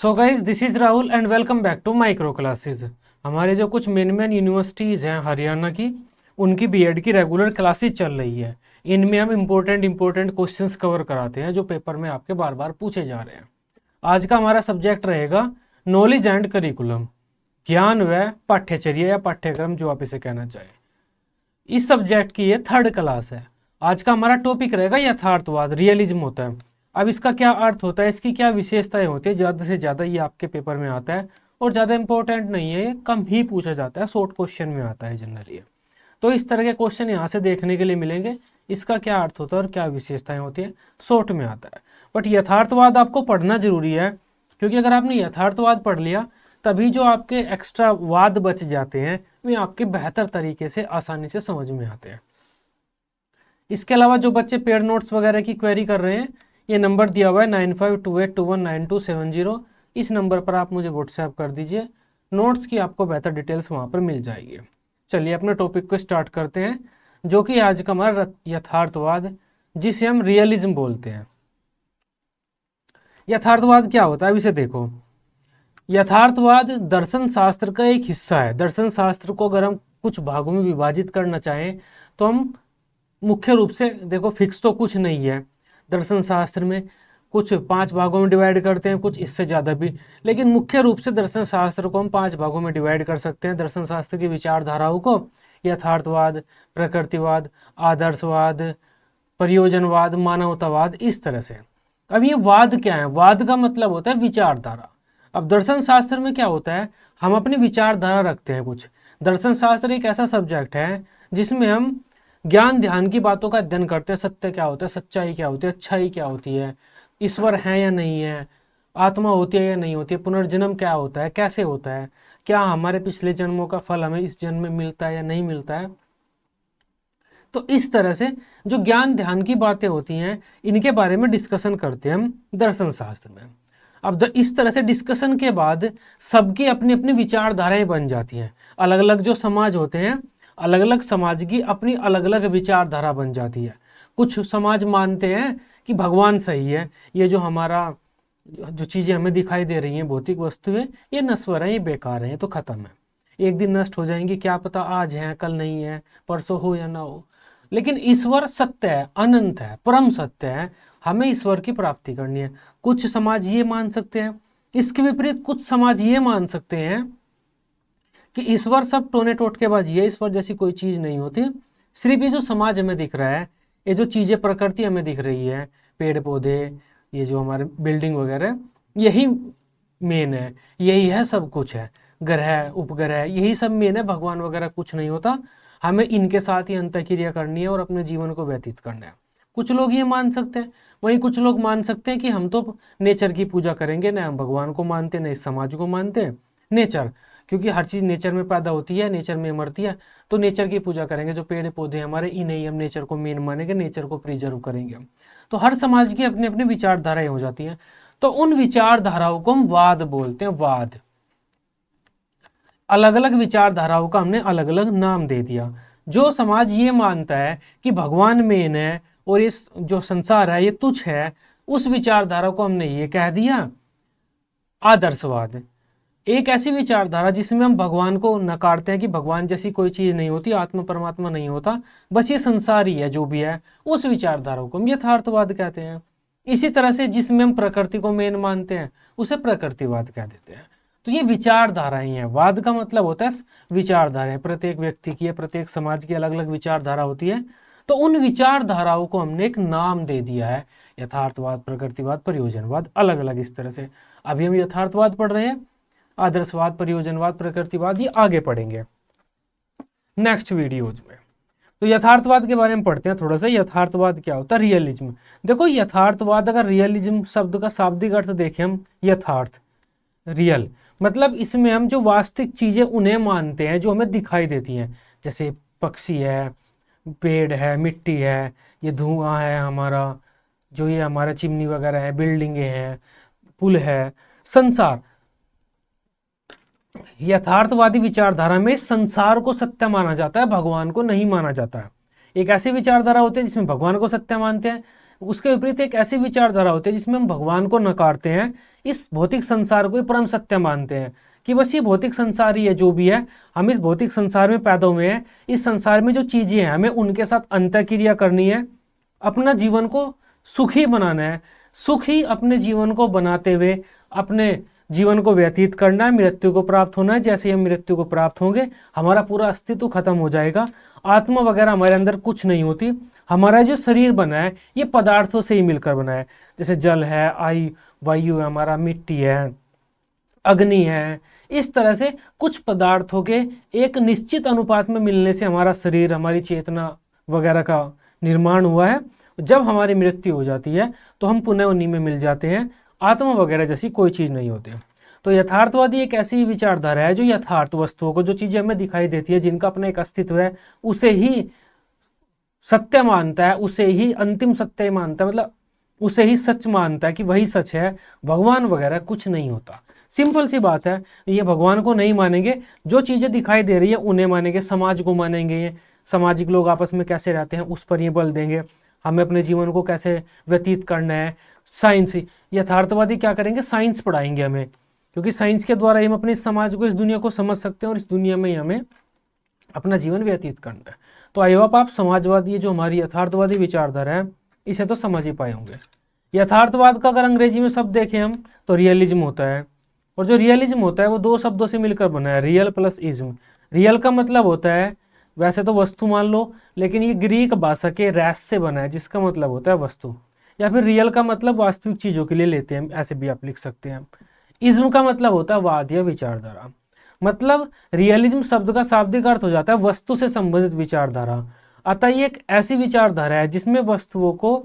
So guys this is Rahul and welcome back to micro classes. हमारे जो कुछ main universities हैं हरियाणा की, उनकी बीएड की रेगुलर क्लासेस चल रही है। इनमें हम इम्पोर्टेंट क्वेश्चंस कवर कराते हैं जो पेपर में आपके बार बार पूछे जा रहे हैं। आज का हमारा सब्जेक्ट रहेगा नॉलेज एंड करिकुलम, ज्ञान व पाठ्यचर्या या पाठ्यक्रम जो आप इसे कहना चाहें। इस सब्जेक्ट की ये थर्ड क्लास है। आज का हमारा टॉपिक रहेगा यथार्थवाद, रियलिज्म होता है। अब इसका क्या अर्थ होता है, इसकी क्या विशेषताएं होती है, ज़्यादा से ज़्यादा ये आपके पेपर में आता है और ज़्यादा इंपॉर्टेंट नहीं है, ये कम ही पूछा जाता है, शॉर्ट क्वेश्चन में आता है जनरली। तो इस तरह के क्वेश्चन यहाँ से देखने के लिए मिलेंगे। इसका क्या अर्थ होता है और क्या विशेषताएं होती है, शॉर्ट में आता है। बट यथार्थवाद आपको पढ़ना जरूरी है, क्योंकि अगर आपने यथार्थवाद पढ़ लिया तभी जो आपके एक्स्ट्रा वाद बच जाते हैं वे आपके बेहतर तरीके से आसानी से समझ में आते हैं। इसके अलावा जो बच्चे पेड नोट्स वगैरह की क्वेरी कर रहे हैं, ये नंबर दिया हुआ है 9528219270। इस नंबर पर आप मुझे व्हाट्सएप कर दीजिए, नोट्स की आपको बेहतर डिटेल्स वहाँ पर मिल जाएगी। चलिए अपने टॉपिक को स्टार्ट करते हैं, जो कि आज का हमारा यथार्थवाद, जिसे हम रियलिज्म बोलते हैं। यथार्थवाद क्या होता है, अब इसे देखो। यथार्थवाद दर्शन शास्त्र का एक हिस्सा है। दर्शन शास्त्र को अगर हम कुछ भागों में विभाजित करना चाहें तो हम मुख्य रूप से देखो, फिक्स तो कुछ नहीं है। दर्शन शास्त्र में कुछ 5 भागों में डिवाइड करते हैं, कुछ इससे ज़्यादा भी, लेकिन मुख्य रूप से दर्शन शास्त्र को हम 5 भागों में डिवाइड कर सकते हैं। दर्शन शास्त्र की विचारधाराओं को यथार्थवाद, प्रकृतिवाद, आदर्शवाद, प्रयोजनवाद, मानवतावाद, इस तरह से। अब ये वाद क्या है? वाद का मतलब होता है विचारधारा। अब दर्शन शास्त्र में क्या होता है, हम अपनी विचारधारा रखते हैं कुछ। दर्शन शास्त्र एक ऐसा सब्जेक्ट है जिसमें हम ज्ञान ध्यान की बातों का अध्ययन करते हैं। सत्य क्या होता है, सच्चाई क्या होती है, अच्छाई क्या होती है, ईश्वर है या नहीं है, आत्मा होती है या नहीं होती है, पुनर्जन्म क्या होता है, कैसे होता है, क्या हमारे पिछले जन्मों का फल हमें इस जन्म में मिलता है या नहीं मिलता है। तो इस तरह से जो ज्ञान ध्यान की बातें होती हैं, इनके बारे में डिस्कशन करते हैं हम दर्शन शास्त्र में। अब इस तरह से डिस्कशन के बाद सबकी अपनी अपनी विचारधाराएं बन जाती हैं। अलग अलग जो समाज होते हैं, अलग अलग समाज की अपनी अलग अलग विचारधारा बन जाती है। कुछ समाज मानते हैं कि भगवान सही है, ये जो हमारा जो चीज़ें हमें दिखाई दे रही हैं, भौतिक वस्तुएं, ये नश्वर हैं, ये बेकार हैं, ये तो ख़त्म है, एक दिन नष्ट हो जाएंगी, क्या पता आज है कल नहीं है, परसों हो या ना हो। लेकिन ईश्वर सत्य है, अनंत है, परम सत्य है, हमें ईश्वर की प्राप्ति करनी है। कुछ समाज ये मान सकते हैं। इसके विपरीत कुछ समाज ये मान सकते हैं कि ईश्वर सब टोने टोटकेबाजी है, ईश्वर जैसी कोई चीज़ नहीं होती। सिर्फ ये जो समाज हमें दिख रहा है, ये जो चीज़ें प्रकृति हमें दिख रही है, पेड़ पौधे, ये जो हमारे बिल्डिंग वगैरह, यही मेन है, यही है, सब कुछ है, ग्रह उपग्रह, यही सब मेन है, भगवान वगैरह कुछ नहीं होता। हमें इनके साथ ही अंतःक्रिया करनी है और अपने जीवन को व्यतीत करना है। कुछ लोग ये मान सकते हैं। वहीं कुछ लोग मान सकते हैं कि हम तो नेचर की पूजा करेंगे, ना हम भगवान को मानते ना इस समाज को मानते हैं। नेचर, क्योंकि हर चीज़ नेचर में पैदा होती है, नेचर में मरती है, तो नेचर की पूजा करेंगे। जो पेड़ पौधे हमारे, इन्हें ही हम नेचर को मेन मानेंगे, नेचर को प्रिजर्व करेंगे। तो हर समाज की अपनी अपनी विचारधाराएं हो जाती हैं। तो उन विचारधाराओं को हम वाद बोलते हैं। वाद, अलग अलग विचारधाराओं का हमने अलग अलग नाम दे दिया। जो समाज ये मानता है कि भगवान मेन है और इस जो संसार है ये तुच्छ है, उस विचारधारा को हमने ये कह दिया आदर्शवाद। एक ऐसी विचारधारा जिसमें हम भगवान को नकारते हैं कि भगवान जैसी कोई चीज़ नहीं होती, आत्मा परमात्मा नहीं होता, बस ये संसार ही है जो भी है, उस विचारधारा को हम यथार्थवाद कहते हैं। इसी तरह से जिसमें हम प्रकृति को मेन मानते हैं, उसे प्रकृतिवाद कह देते हैं। तो ये विचारधाराएं हैं। वाद का मतलब होता है विचारधाराएं। प्रत्येक व्यक्ति की, प्रत्येक समाज की अलग अलग विचारधारा होती है। तो उन विचारधाराओं को हमने एक नाम दे दिया है, यथार्थवाद, प्रकृतिवाद, प्रयोजनवाद, अलग अलग इस तरह से। अभी हम यथार्थवाद पढ़ रहे हैं, आदर्शवाद, प्रयोजनवाद, प्रकृतिवाद ये आगे पढ़ेंगे नेक्स्ट वीडियोज में। तो यथार्थवाद के बारे में पढ़ते हैं थोड़ा सा। यथार्थवाद क्या होता है? रियलिज्म। देखो, यथार्थवाद, अगर रियलिज्म शब्द का शाब्दिक अर्थ देखें हम, यथार्थ, रियल, मतलब इसमें हम जो वास्तविक चीज़ें उन्हें मानते हैं जो हमें दिखाई देती हैं, जैसे पक्षी है, पेड़ है, मिट्टी है, ये धुआं है हमारा, जो ये हमारा चिमनी वगैरह है, बिल्डिंगें हैं, पुल है, संसार। यथार्थवादी विचारधारा में संसार को सत्य माना जाता है, भगवान को नहीं माना जाता है। एक ऐसी विचारधारा होती है जिसमें भगवान को सत्य मानते हैं, उसके विपरीत एक ऐसी विचारधारा होती है जिसमें हम भगवान को नकारते हैं, इस भौतिक संसार को ही परम सत्य मानते हैं कि बस ये भौतिक संसार ही है, जो भी है हम इस भौतिक संसार में पैदा हुए हैं, इस संसार में जो चीजें हैं हमें उनके साथ अंतःक्रिया करनी है, अपना जीवन को सुखी बनाना है, सुखी अपने जीवन को बनाते हुए अपने जीवन को व्यतीत करना है, मृत्यु को प्राप्त होना है। जैसे ही हम मृत्यु को प्राप्त होंगे हमारा पूरा अस्तित्व खत्म हो जाएगा, आत्मा वगैरह हमारे अंदर कुछ नहीं होती। हमारा जो शरीर बना है ये पदार्थों से ही मिलकर बना है, जैसे जल है, वायु है, हमारा मिट्टी है, अग्नि है, इस तरह से कुछ पदार्थों के एक निश्चित अनुपात में मिलने से हमारा शरीर, हमारी चेतना वगैरह का निर्माण हुआ है। जब हमारी मृत्यु हो जाती है तो हम पुनः उन्हीं में मिल जाते हैं, आत्मा वगैरह जैसी कोई चीज़ नहीं होती। तो यथार्थवादी एक ऐसी विचारधारा है जो यथार्थ वस्तुओं को, जो चीज़ें हमें दिखाई देती है, जिनका अपना एक अस्तित्व है, उसे ही सत्य मानता है, उसे ही अंतिम सत्य मानता है, मतलब उसे ही सच मानता है कि वही सच है, भगवान वगैरह कुछ नहीं होता। सिंपल सी बात है, ये भगवान को नहीं मानेंगे, जो चीज़ें दिखाई दे रही है उन्हें मानेंगे, समाज को मानेंगे, सामाजिक लोग आपस में कैसे रहते हैं उस पर ये बल देंगे, हमें अपने जीवन को कैसे व्यतीत करना है। साइंस, यथार्थवादी क्या करेंगे, साइंस पढ़ाएंगे हमें, क्योंकि साइंस के द्वारा हम अपने समाज को, इस दुनिया को समझ सकते हैं और इस दुनिया में ही हमें अपना जीवन व्यतीत करना है। तो आई होप आप समाजवादी, जो हमारी यथार्थवादी विचारधारा है, इसे तो समझ ही पाए होंगे। यथार्थवाद का अगर अंग्रेजी में शब्द देखें हम तो रियलिज्म होता है, और जो रियलिज्म होता है वो दो शब्दों से मिलकर बना है, रियल प्लस इज्म। रियल का मतलब होता है, वैसे तो वस्तु मान लो, लेकिन ये ग्रीक भाषा के रैस से बना है जिसका मतलब होता है वस्तु, या फिर रियल का मतलब वास्तविक चीज़ों के लिए लेते हैं, ऐसे भी आप लिख सकते हैं। इज्म का मतलब होता है वाद या विचारधारा, मतलब रियलिज्म शब्द का शाब्दिक अर्थ हो जाता है वस्तु से संबंधित विचारधारा। अतः ये एक ऐसी विचारधारा है जिसमें वस्तुओं को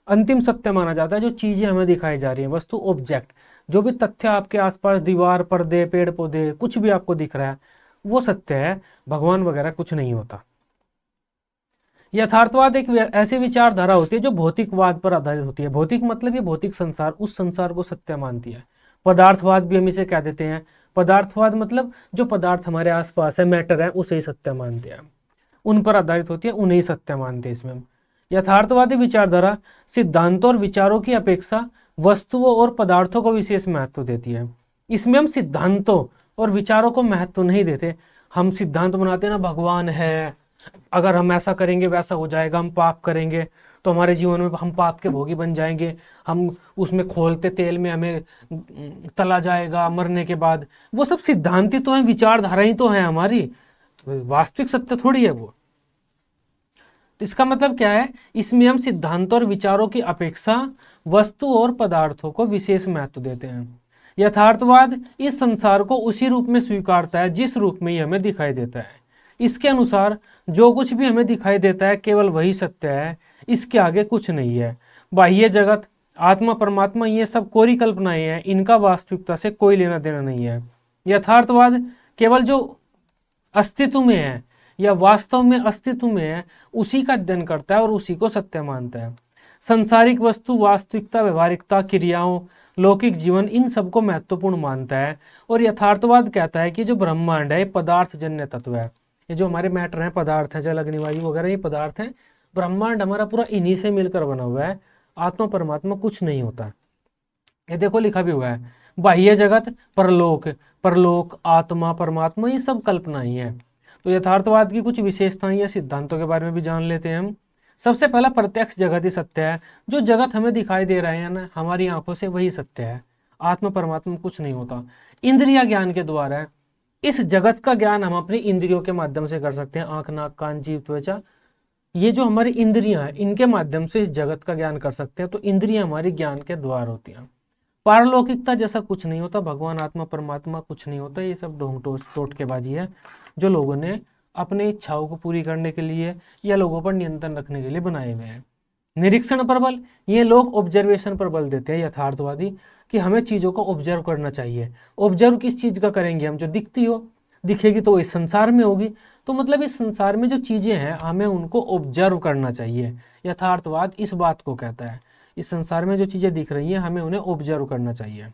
अंतिम सत्य माना जाता है, जो चीज़ें हमें दिखाई जा रही हैं, वस्तु, ऑब्जेक्ट, जो भी तथ्य आपके आसपास, दीवार, पर्दे, पेड़ पौधे, कुछ भी आपको दिख रहा है वो सत्य है, भगवान वगैरह कुछ नहीं होता। यथार्थवाद एक ऐसी विचारधारा होती है जो भौतिकवाद पर आधारित होती है। भौतिक मतलब ये भौतिक संसार, उस संसार को सत्य मानती है। पदार्थवाद भी हम इसे कह देते हैं। पदार्थवाद मतलब जो पदार्थ हमारे आसपास है, मैटर है, उसे ही सत्य मानते हैं, उन पर आधारित होती है, उन्हें ही सत्य मानते हैं। इसमें हम यथार्थवादी विचारधारा सिद्धांतों और विचारों की अपेक्षा वस्तुओं और पदार्थों को विशेष महत्व देती है। इसमें हम सिद्धांतों और विचारों को महत्व नहीं देते। हम सिद्धांत बनाते हैं ना, भगवान है, अगर हम ऐसा करेंगे वैसा हो जाएगा, हम पाप करेंगे तो हमारे जीवन में हम पाप के भोगी बन जाएंगे, हम उसमें खोलते तेल में हमें तला जाएगा मरने के बाद। वो सब सिद्धांत ही तो हैं, विचारधारा ही तो है हमारी, वास्तविक सत्य थोड़ी है वो। तो इसका मतलब क्या है, इसमें हम सिद्धांतों और विचारों की अपेक्षा वस्तु और पदार्थों को विशेष महत्व देते हैं। यथार्थवाद इस संसार को उसी रूप में स्वीकारता है जिस रूप में ये हमें दिखाई देता है। इसके अनुसार जो कुछ भी हमें दिखाई देता है केवल वही सत्य है, इसके आगे कुछ नहीं है। बाह्य जगत, आत्मा, परमात्मा, ये सब कोरी कल्पनाएं हैं, इनका वास्तविकता से कोई लेना देना नहीं है। यथार्थवाद केवल जो अस्तित्व में है या वास्तव में अस्तित्व में है उसी का अध्ययन करता है और उसी को सत्य मानता है। संसारिक वस्तु, वास्तविकता, व्यवहारिकता, क्रियाओं, लौकिक जीवन, इन सबको महत्वपूर्ण मानता है। और यथार्थवाद कहता है कि जो ब्रह्मांड है पदार्थ जन्य तत्व है, ये जो हमारे मैटर हैं, पदार्थ हैं, जल, अग्नि, वायु वगैरह, ये पदार्थ हैं। ब्रह्मांड हमारा पूरा इन्हीं से मिलकर बना हुआ है, आत्मा परमात्मा कुछ नहीं होता। ये देखो लिखा भी हुआ है, बाह्य जगत, परलोक, परलोक, आत्मा, परमात्मा, ये सब कल्पना ही है। तो यथार्थवाद की कुछ विशेषताएं या सिद्धांतों के बारे में भी जान लेते हैं हम। सबसे पहला, प्रत्यक्ष जगत ही सत्य है। जो जगत हमें दिखाई दे रहा है ना हमारी आंखों से, वही सत्य है, आत्मा परमात्मा कुछ नहीं होता। इंद्रिया ज्ञान के द्वारा इस जगत का ज्ञान हम अपनी इंद्रियों के माध्यम से कर सकते हैं। आंख, नाक, कान, जीभ, त्वचा, ये जो हमारी इंद्रियां हैं इनके माध्यम से इस जगत का ज्ञान कर सकते हैं। तो इंद्रियां हमारी ज्ञान के द्वार होती हैं। पारलौकिकता जैसा कुछ नहीं होता, भगवान, आत्मा, परमात्मा कुछ नहीं होता, ये सब ढोंग टोटकेबाजी है जो लोगों ने अपनी इच्छाओं को पूरी करने के लिए या लोगों पर नियंत्रण रखने के लिए बनाए हुए हैं। निरीक्षण पर बल, ये लोग ऑब्जर्वेशन पर बल देते हैं यथार्थवादी, कि हमें चीज़ों को ऑब्जर्व करना चाहिए। ऑब्जर्व किस चीज़ का करेंगे हम, जो दिखती हो, दिखेगी तो इस संसार में होगी, तो मतलब इस संसार में जो चीज़ें हैं हमें उनको ऑब्जर्व करना चाहिए। यथार्थवाद इस बात को कहता है, इस संसार में जो चीज़ें दिख रही हैं हमें उन्हें ऑब्जर्व करना चाहिए।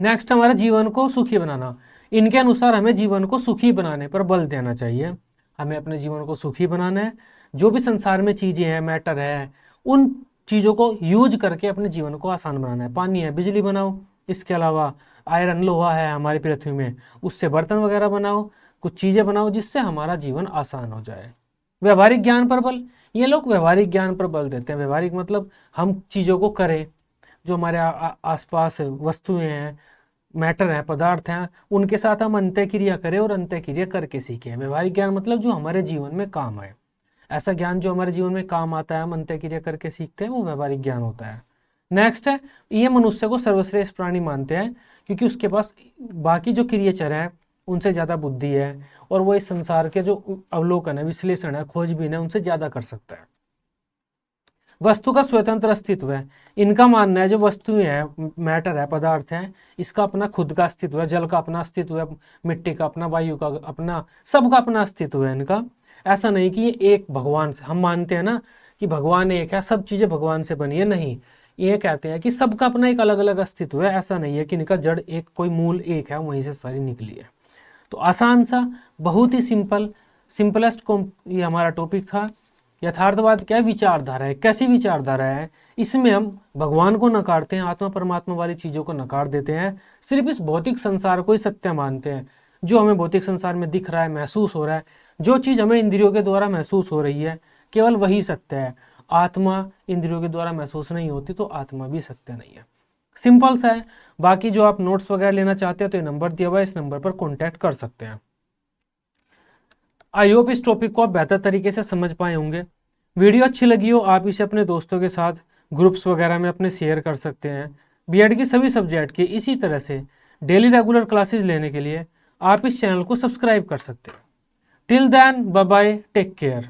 नेक्स्ट, हमारा जीवन को सुखी बनाना। इनके अनुसार हमें जीवन को सुखी बनाने पर बल देना चाहिए। हमें अपने जीवन को सुखी बनाना है। जो भी संसार में चीज़ें हैं, मैटर है, उन चीज़ों को यूज करके अपने जीवन को आसान बनाना है। पानी है, बिजली बनाओ, इसके अलावा आयरन लोहा है हमारी पृथ्वी में, उससे बर्तन वगैरह बनाओ, कुछ चीज़ें बनाओ जिससे हमारा जीवन आसान हो जाए। व्यवहारिक ज्ञान पर बल, ये लोग व्यवहारिक ज्ञान पर बल देते हैं। व्यवहारिक मतलब हम चीज़ों को करें, जो हमारे आसपास वस्तुएं हैं, मैटर हैं, पदार्थ हैं, उनके साथ हम अंतःक्रिया करें और अंतःक्रिया करके सीखें। व्यवहारिक ज्ञान मतलब जो हमारे जीवन में काम आए, ऐसा ज्ञान जो हमारे जीवन में काम आता है, हम अंतःक्रिया करके सीखते हैं, वो व्यवहारिक ज्ञान होता है। नेक्स्ट है, ये मनुष्य को सर्वश्रेष्ठ प्राणी मानते हैं क्योंकि उसके पास बाकी जो क्रिएचर हैं उनसे ज़्यादा बुद्धि है और वो इस संसार के जो अवलोकन है, विश्लेषण है, खोजबीन है, उनसे ज़्यादा कर सकता है। वस्तु का स्वतंत्र अस्तित्व है, इनका मानना है जो वस्तुएं हैं, मैटर है, पदार्थ है, इसका अपना खुद का अस्तित्व है। जल का अपना अस्तित्व है, मिट्टी का अपना, वायु का अपना, सबका अपना अस्तित्व है इनका। ऐसा नहीं कि ये एक भगवान से, हम मानते हैं ना कि भगवान एक है, सब चीज़ें भगवान से बनी है, नहीं, ये कहते हैं कि सबका अपना एक अलग अलग अस्तित्व है। ऐसा नहीं है कि इनका जड़ एक, कोई मूल एक है, वहीं से सारी निकली है। तो आसान सा, बहुत ही सिंपलेस्ट ये हमारा टॉपिक था। यथार्थवाद क्या विचारधारा है, कैसी विचारधारा है, इसमें हम भगवान को नकारते हैं, आत्मा परमात्मा वाली चीज़ों को नकार देते हैं, सिर्फ इस भौतिक संसार को ही सत्य मानते हैं। जो हमें भौतिक संसार में दिख रहा है, महसूस हो रहा है, जो चीज़ हमें इंद्रियों के द्वारा महसूस हो रही है, केवल वही सत्य है। आत्मा इंद्रियों के द्वारा महसूस नहीं होती तो आत्मा भी सत्य नहीं है। सिंपल सा है। बाकी जो आप नोट्स वगैरह लेना चाहते हैं तो ये नंबर दिया हुआ है, इस नंबर पर कॉन्टैक्ट कर सकते हैं। आई होप इस टॉपिक को आप बेहतर तरीके से समझ पाए होंगे। वीडियो अच्छी लगी हो, आप इसे अपने दोस्तों के साथ ग्रुप्स वगैरह में अपने शेयर कर सकते हैं। बीएड की सभी सब्जेक्ट की इसी तरह से डेली रेगुलर क्लासेस लेने के लिए आप इस चैनल को सब्सक्राइब कर सकते हैं। Till then, bye bye, take care.